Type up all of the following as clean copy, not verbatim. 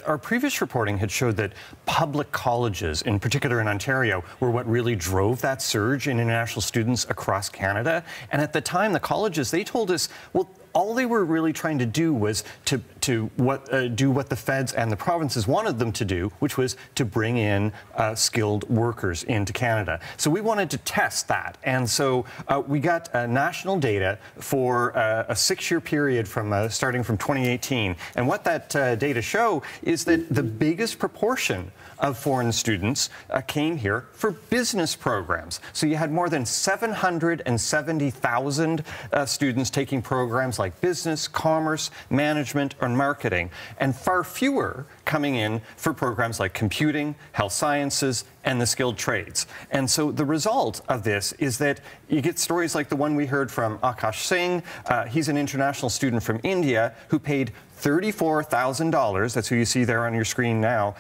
Our previous reporting had showed that public colleges, in particular in Ontario, were what really drove that surge in international students across Canada. And at the time, the colleges, they told us, well, all they were really trying to do was to do what the feds and the provinces wanted them to do, which was to bring in skilled workers into Canada. So we wanted to test that. And so we got national data for a 6-year period from starting from 2018. And what that data show is that the biggest proportion of foreign students came here for business programs. So you had more than 770,000 students taking programs like business, commerce, management, or marketing, and far fewer coming in for programs like computing, health sciences, and the skilled trades. And so the result of this is that you get stories like the one we heard from Akash Singh. He's an international student from India who paid $34,000, that's who you see there on your screen now,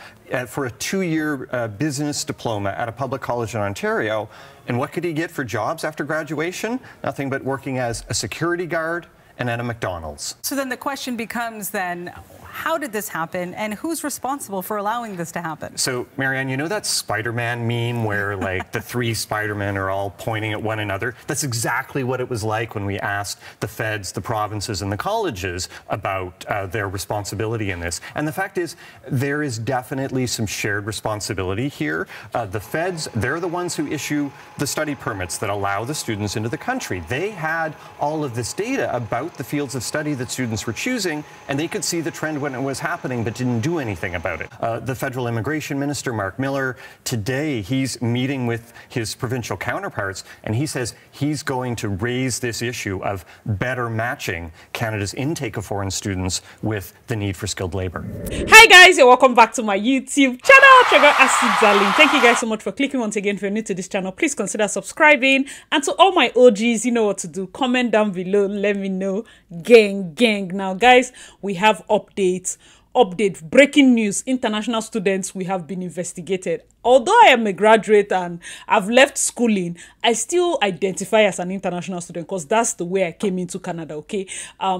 for a 2-year business diploma at a public college in Ontario. And what could he get for jobs after graduation? Nothing but working as a security guard and at a McDonald's. So then the question becomes then, how did this happen and who's responsible for allowing this to happen? So, Marianne, you know that Spider-Man meme where like the 3 Spider-Men are all pointing at one another? That's exactly what it was like when we asked the feds, the provinces, and the colleges about their responsibility in this. And the fact is, there is definitely some shared responsibility here. The feds, they're the ones who issue the study permits that allow the students into the country. They had all of this data about the fields of study that students were choosing, and they could see the trend when it was happening, but didn't do anything about it. The federal immigration minister, Mark Miller, today he's meeting with his provincial counterparts, and he says he's going to raise this issue of better matching Canada's intake of foreign students with the need for skilled labor. Hi guys, and welcome back to my YouTube channel. Thank you guys so much for clicking once again. If you're new to this channel, please consider subscribing. And to all my OGs, you know what to do. Comment down below, let me know. Gang. Now guys, we have update, breaking news. International students, we have been investigated. Although I am a graduate and I've left schooling, I still identify as an international student because that's the way I came into Canada, okay?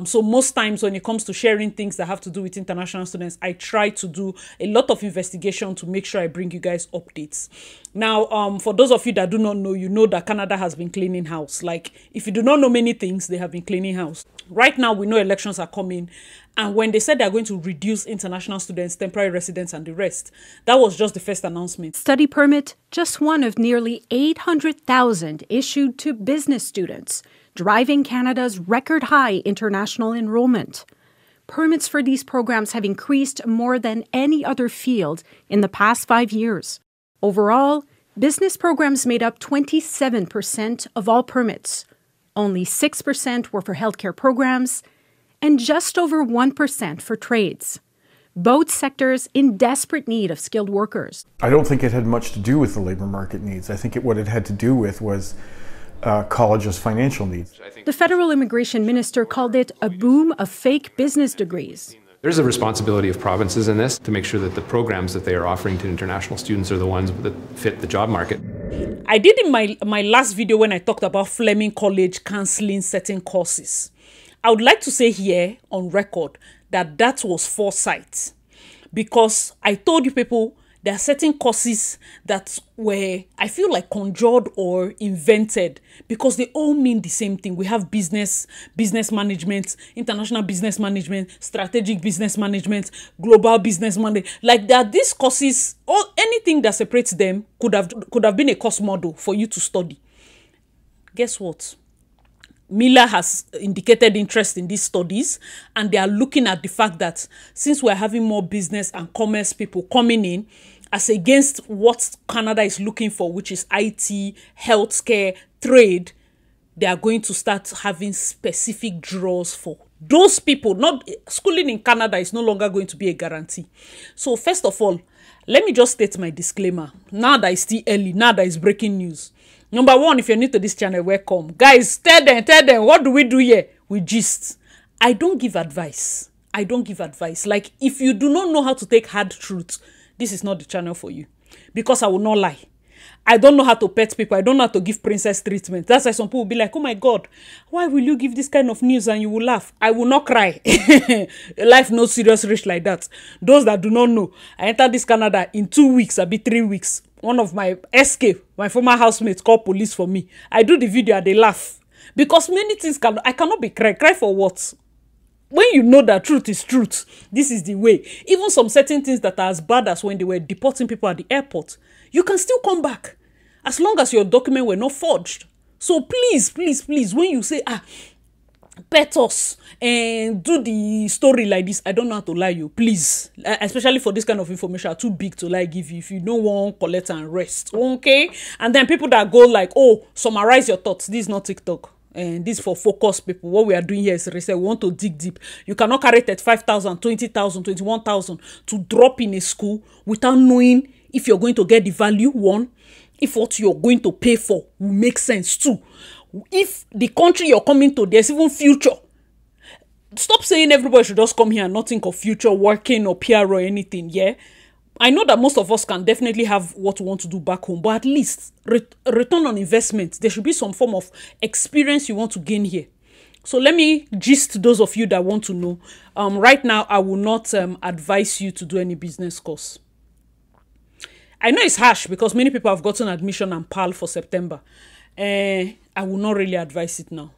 So most times when it comes to sharing things that have to do with international students, I try to do a lot of investigation to make sure I bring you guys updates. Now, for those of you that do not know, you know that Canada has been cleaning house. Like, if you do not know many things, they have been cleaning house. Right now, we know elections are coming. And when they said they're going to reduce international students, temporary residents, and the rest, that was just the first announcement. Study permit, just one of nearly 800,000 issued to business students, driving Canada's record high international enrollment. Permits for these programs have increased more than any other field in the past 5 years. Overall, business programs made up 27% of all permits. Only 6% were for healthcare programs, and just over 1% for trades. Both sectors in desperate need of skilled workers. I don't think it had much to do with the labor market needs. I think what it had to do with was colleges' financial needs. The federal immigration minister called it a boom of fake business degrees. There's a responsibility of provinces in this to make sure that the programs that they are offering to international students are the ones that fit the job market. I did in my last video when I talked about Fleming College cancelling certain courses. I would like to say here on record that that was foresight, because I told you people there are certain courses that were, I feel like, conjured or invented because they all mean the same thing. We have business management, international business management, strategic business management, global business management. Like that, these courses, or anything that separates them could have been a course model for you to study. Guess what? Miller has indicated interest in these studies, and they are looking at the fact that since we're having more business and commerce people coming in, as against what Canada is looking for, which is IT, healthcare, trade, they are going to start having specific draws for those people. Not schooling in Canada is no longer going to be a guarantee. So first of all, let me just state my disclaimer. Now that it's still early, now that it's breaking news. Number one, if you're new to this channel, welcome. Guys, tell them, what do we do here? We gist. I don't give advice. Like, if you do not know how to take hard truths, this is not the channel for you. Because I will not lie. I don't know how to pet people. I don't know how to give princess treatment. That's why some people will be like, oh my God, why will you give this kind of news and you will laugh? I will not cry. Life no serious rich like that. Those that do not know, I entered this Canada in 2 weeks, I'll be 3 weeks. One of my escape, my former housemates called police for me. I do the video and they laugh. Because many things, I cannot be cry. Cry for what? When you know that truth is truth, this is the way. Even some certain things that are as bad as when they were deporting people at the airport, you can still come back as long as your documents were not forged. So please, please, please, when you say, pet us and do the story like this, I don't know how to lie you, please. Especially for this kind of information, are too big to lie give you if you don't want collect and rest, okay? And then people that go like, oh, summarize your thoughts. This is not TikTok. And this for focus people. What we are doing here is research. We want to dig deep. You cannot carry 35,000, 20,000, 21,000 to drop in a school without knowing if you're going to get the value, one, if what you're going to pay for will make sense, two, if the country you're coming to, there's even future. Stop saying everybody should just come here and not think of future working or PR or anything, yeah? I know that most of us can definitely have what we want to do back home, but at least return on investment. There should be some form of experience you want to gain here. So let me gist those of you that want to know. Right now, I will not advise you to do any business course. I know it's harsh because many people have gotten admission and PAL for September. I will not really advise it now.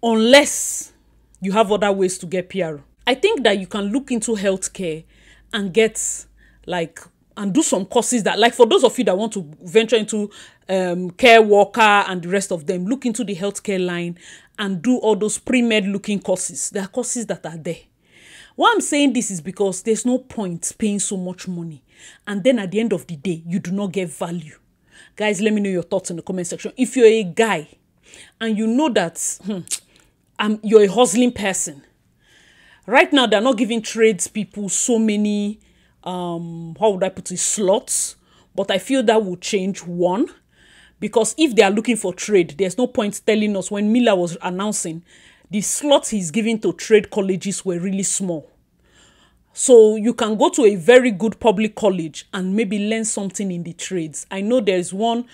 Unless you have other ways to get PR. I think that you can look into healthcare and get and do some courses that, like for those of you that want to venture into care worker and the rest of them, look into the healthcare line and do all those pre-med looking courses. There are courses that are there. Why I'm saying this is because there's no point paying so much money and then at the end of the day, you do not get value. Guys, let me know your thoughts in the comment section. If you're a guy and you know that you're a hustling person, right now they're not giving tradespeople so many how would I put it, slots, but I feel that will change, one, because if they are looking for trade, there's no point telling us. When Miller was announcing, the slots he's giving to trade colleges were really small. So you can go to a very good public college and maybe learn something in the trades. I know there's one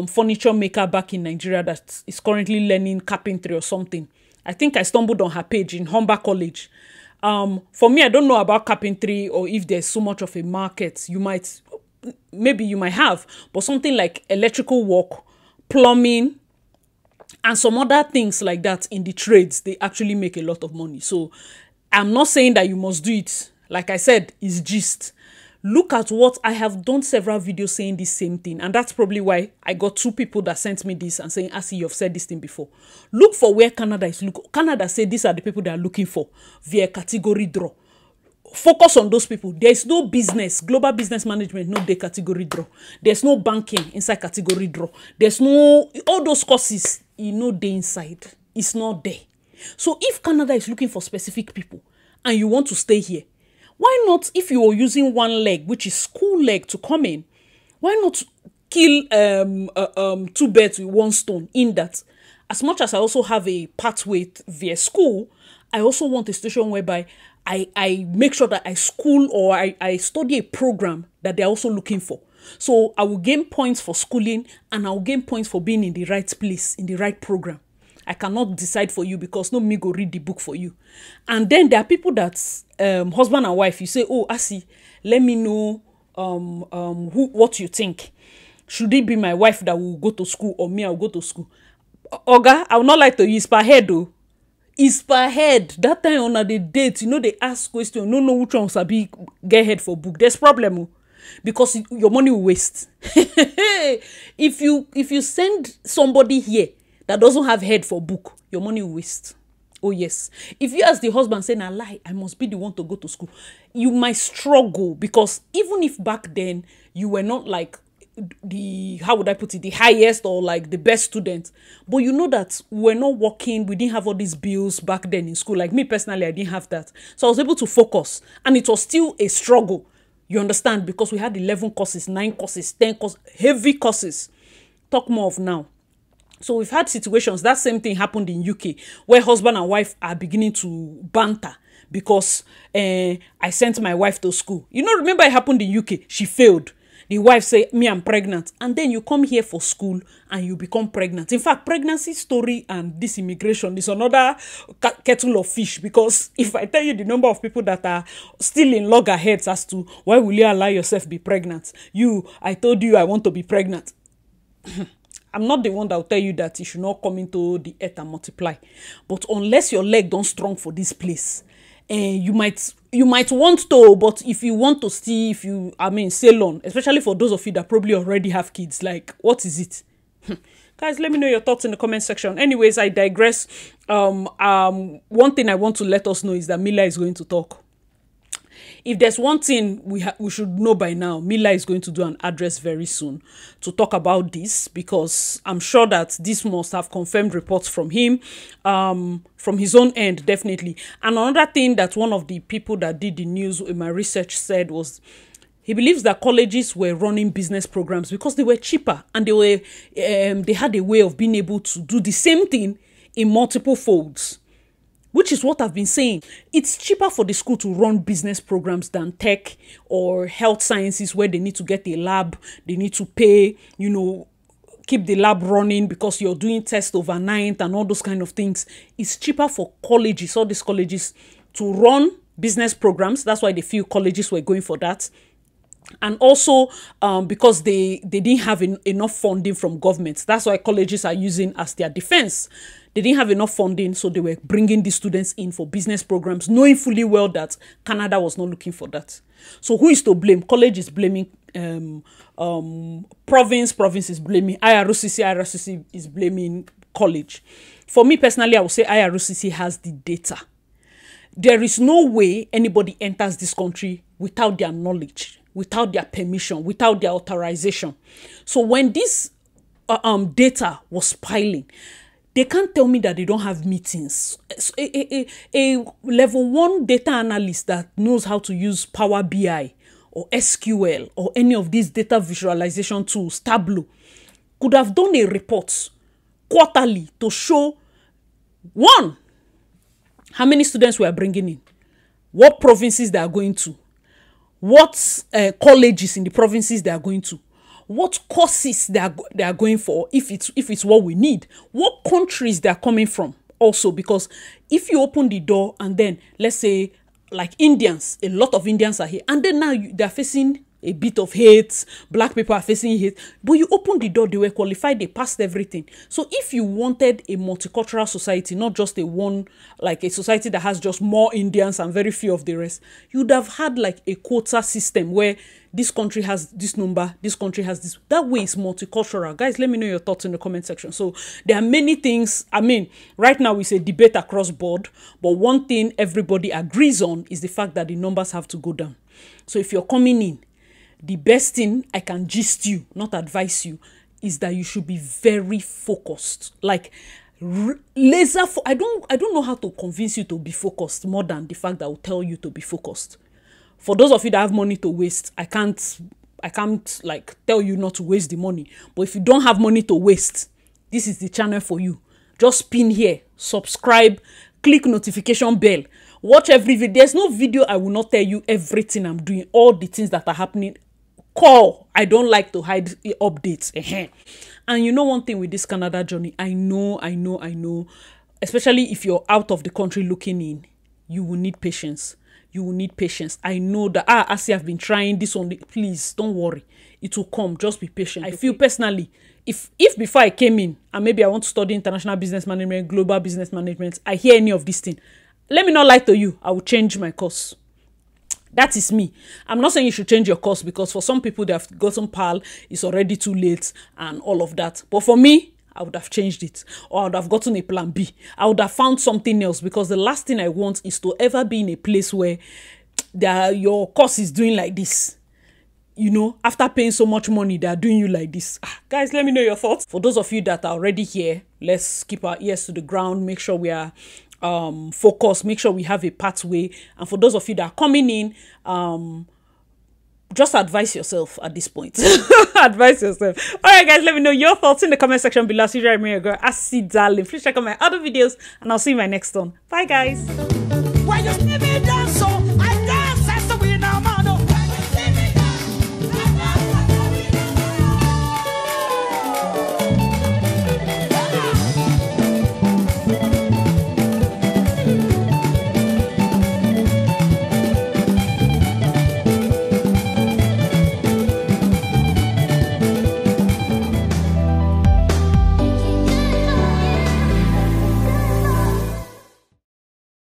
furniture maker back in Nigeria that is currently learning carpentry or something. I think I stumbled on her page in Humber College. For me, I don't know about carpentry or if there's so much of a market. Maybe you might have, but something like electrical work, plumbing, and some other things like that in the trades, they actually make a lot of money. So I'm not saying that you must do it. Like I said, it's gist. Look at what I have done several videos saying the same thing. And that's probably why I got 2 people that sent me this and saying, Asi, you've said this thing before. Look for where Canada is looking. Canada said these are the people they are looking for via category draw. Focus on those people. There's no business, global business management, no day category draw. There's no banking inside category draw. There's no, all those courses, day inside. It's not there. So if Canada is looking for specific people and you want to stay here, why not, if you are using one leg, which is school leg, to come in, why not kill 2 birds with 1 stone in that? As much as I also have a pathway via school, I also want a situation whereby I make sure that I school or I study a program that they're also looking for. So I will gain points for schooling and I will gain points for being in the right place, in the right program. I cannot decide for you because no me go read the book for you. And then there are people that husband and wife, you say, oh, Asi, let me know what you think. Should it be my wife that will go to school or me, I'll go to school? Oga, I would not like to use per head though. It's per head. That time on the date, they ask questions. No, which one sabi get head for book. There's problem. Because your money will waste. If you send somebody here that doesn't have head for book, your money will waste. Oh yes. If you ask the husband, say, nah, lie, I must be the one to go to school, you might struggle, because even if back then you were not like the highest or like the best student, but you know that we're not working, we didn't have all these bills back then in school. Like me personally, I didn't have that. So I was able to focus, and it was still a struggle. You understand? Because we had 11 courses, 9 courses, 10 courses, heavy courses. Talk more of now. So we've had situations, that same thing happened in UK, where husband and wife are beginning to banter because I sent my wife to school. Remember it happened in UK. She failed. The wife say, me, I'm pregnant. And then you come here for school and you become pregnant. In fact, pregnancy story and this immigration is another kettle of fish, because if I tell you the number of people that are still in loggerheads as to why will you allow yourself be pregnant? I told you I want to be pregnant. I'm not the one that will tell you that you should not come into the earth and multiply. But unless your leg don't strong for this place, and you might want to, but if you want to see, sail on, especially for those of you that probably already have kids, like, what is it? Guys, let me know your thoughts in the comment section. Anyways, I digress. One thing I want to let us know is that Mila is going to talk. If there's one thing we should know by now, Mila is going to do an address very soon to talk about this, because I'm sure that this must have confirmed reports from him, from his own end, definitely. And another thing that one of the people that did the news in my research said was, he believes that colleges were running business programs because they were cheaper, and they had a way of being able to do the same thing in multiple folds. Which is what I've been saying. It's cheaper for the school to run business programs than tech or health sciences, where they need to get a lab, they need to pay, keep the lab running because you're doing tests overnight and all those kind of things. It's cheaper for colleges, all these colleges, to run business programs. That's why the few colleges were going for that. And also because they didn't have enough funding from government. That's why colleges are using as their defense. They didn't have enough funding, so they were bringing these students in for business programs, knowing fully well that Canada was not looking for that. So who is to blame? College is blaming province is blaming IRCC is blaming college. For me personally, I would say IRCC has the data. There is no way anybody enters this country without their knowledge, without their permission, without their authorization. So when this data was piling, they can't tell me that they don't have meetings. A level 1 data analyst that knows how to use Power BI or SQL or any of these data visualization tools, Tableau, could have done a report quarterly to show, one, how many students we are bringing in, what provinces they are going to, what colleges in the provinces they are going to, what courses they are going for, if it's what we need, what countries they are coming from also. Because if you open the door and then, let's say, like Indians, a lot of Indians are here, and then now they're facing a bit of hate, black people are facing hate, but you open the door, they were qualified, they passed everything. So if you wanted a multicultural society, not just a society that has just more Indians and very few of the rest, you'd have had like a quota system where this country has this number, this country has this. That way it's multicultural. Guys, let me know your thoughts in the comment section. So there are many things. Right now it's a debate across board, but one thing everybody agrees on is the fact that the numbers have to go down. So if you're coming in, the best thing I can gist you, not advise you, is that you should be very focused. Like laser. I don't know how to convince you to be focused more than the fact that I will tell you to be focused. For those of you that have money to waste, I can't like tell you not to waste the money. But if you don't have money to waste, this is the channel for you. Just pin here, subscribe, click notification bell, watch every video. There's no video I will not tell you everything I'm doing, all the things that are happening. Call. I don't like to hide updates. And you know one thing with this Canada journey, I know, especially if you're out of the country looking in, you will need patience. You will need patience. I know that, as I've been trying this only, please don't worry. It will come. Just be patient. I feel personally, if before I came in, and maybe I want to study international business management, global business management, I hear any of these things, let me not lie to you, I will change my course. That is me. I'm not saying you should change your course, because for some people they have gotten PAL, it's already too late and all of that. But for me, I would have changed it, or I would have gotten a plan B. I would have found something else, because the last thing I want is to ever be in a place where your course is doing like this. After paying so much money, they are doing you like this. Guys, let me know your thoughts. For those of you that are already here, let's keep our ears to the ground. Make sure we are focused. Make sure we have a pathway. And for those of you that are coming in, just advise yourself at this point. Advise yourself. All right, guys, let me know your thoughts in the comment section below. See you right here, girl. Darling. Please check out my other videos, and I'll see you in my next one. Bye, guys.